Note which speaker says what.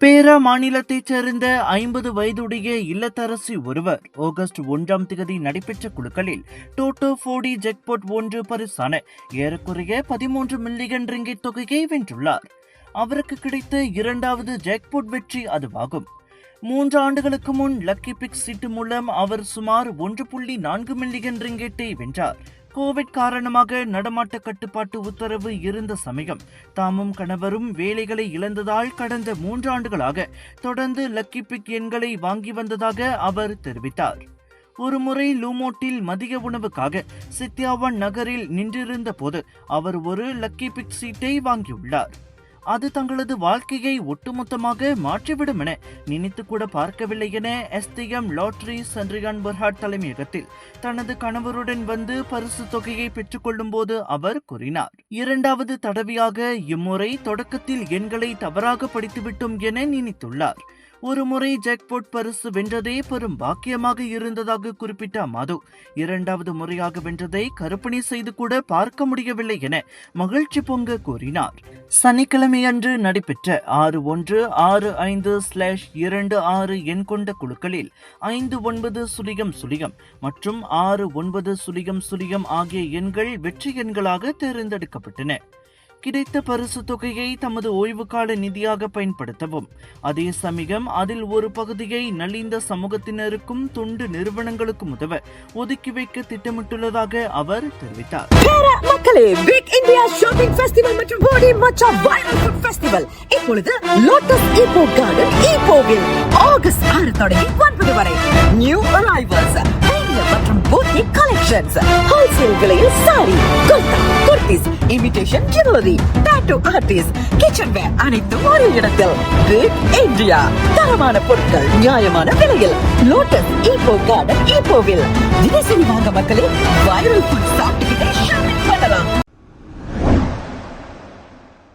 Speaker 1: பேரா மாநிலத்தைச் சேர்ந்த 50 வயதுடைய இல்லத்தரசி ஒருவர் ஆகஸ்ட் 1 நடைபெற்ற குழுக்களில் டோட்டோ 4D ஜாக்பாட் 1 பரிசான ஏறக்குறைய 13 மில்லியன் ரிங்கிட் தொகையை வென்றுள்ளார். அவருக்கு கிடைத்த இரண்டாவது ஜாக்பாட் வெற்றி அதுவாகும். 3 ஆண்டுகளுக்கு முன் லக்கி பிக் சீட்டு மூலம் அவர் சுமார் 1.4 மில்லியன் ரிங்கிட்டை வென்றார். கோவிட் காரணமாக நடமாட்ட கட்டுப்பாட்டு உத்தரவு இருந்த சமயம் தாமும் கணவரும் வேலைகளை இழந்ததால் கடந்த 3 ஆண்டுகளாக தொடர்ந்து லக்கி பிக் எண்களை வாங்கி வந்ததாக அவர் தெரிவித்தார். ஒருமுறை லூமோட்டில் மதிய உணவுக்காக சித்தியாவன் நகரில் நின்றிருந்த போது அவர் ஒரு லக்கி பிக் சீட்டை வாங்கியுள்ளார். அது தங்களது வாழ்க்கையை ஒட்டுமொத்தமாக மாற்றிவிடும் என நினைத்து கூட பார்க்கவில்லை என STM லாட்டரி சந்திரியான் பர்ஹாட் தலைமையகத்தில் தனது கணவருடன் வந்து பரிசு தொகையை பெற்றுக்கொள்ளும் போது அவர் கூறினார். இரண்டாவது தடவையாக இம்முறை தொடக்கத்தில் எண்களை தவறாக படித்துவிட்டோம் என நினைத்துள்ளார். ஒரு முறை ஜாக்பாட் பரிசு வென்றதே பெரும் பாக்கியமாக இருந்ததாக குறிப்பிட்ட மாது இரண்டாவது முறையாக வென்றதை கற்பனை செய்து கூட பார்க்க முடியவில்லை என மகிழ்ச்சி பொங்க கூறினார். சனிக்கிழமையன்று நடைபெற்ற 6165/26 எண் கொண்ட குழுக்களில் 5900 மற்றும் 6900 ஆகிய எண்கள் வெற்றி எண்களாக தேர்ந்தெடுக்கப்பட்டன. கிடைத்த பரிசு தொகையை தமது ஓய்வு கால நிதியாக பயன்படுத்தவும், அதே சமயம் அதில் ஒரு பகுதியை நலிந்த சமூகத்தினருக்கும் தொண்டு நிறுவனங்களுக்கும் உதவ ஒதுக்கி வைக்க திட்டமிட்டுள்ளதாக அவர் தெரிவித்தார்.
Speaker 2: மக்களே, பிக் இந்தியா ஷாப்பிங் ஃபெஸ்டிவல் மற்றும் போடி மச்சா வைரல் ஃபுட் ஃபெஸ்டிவல் இப்பொழுது லோட்டஸ் ஈப்போ கார்டன் ஈப்போவில் ஆகஸ்ட் 6 தொடங்கி 9 வரை நியூ அரைவல்ஸ் மற்றும் boutique collections, wholesale விலையில் sari, kurta, kurtis, imitation jewellery, tattoo artist, kitchenware அனைத்தும் ஒரே இடத்தில். பிக் இந்தியா, தரமான பொருட்கள் நியாயமான விலையில். லோட்டஸ் ஈப்போ கார்டன் ஈப்போவில் தினசரி வாங்க மக்களே, வைரல் ஃபுட் சாப்பிட்டுக்கிட்டே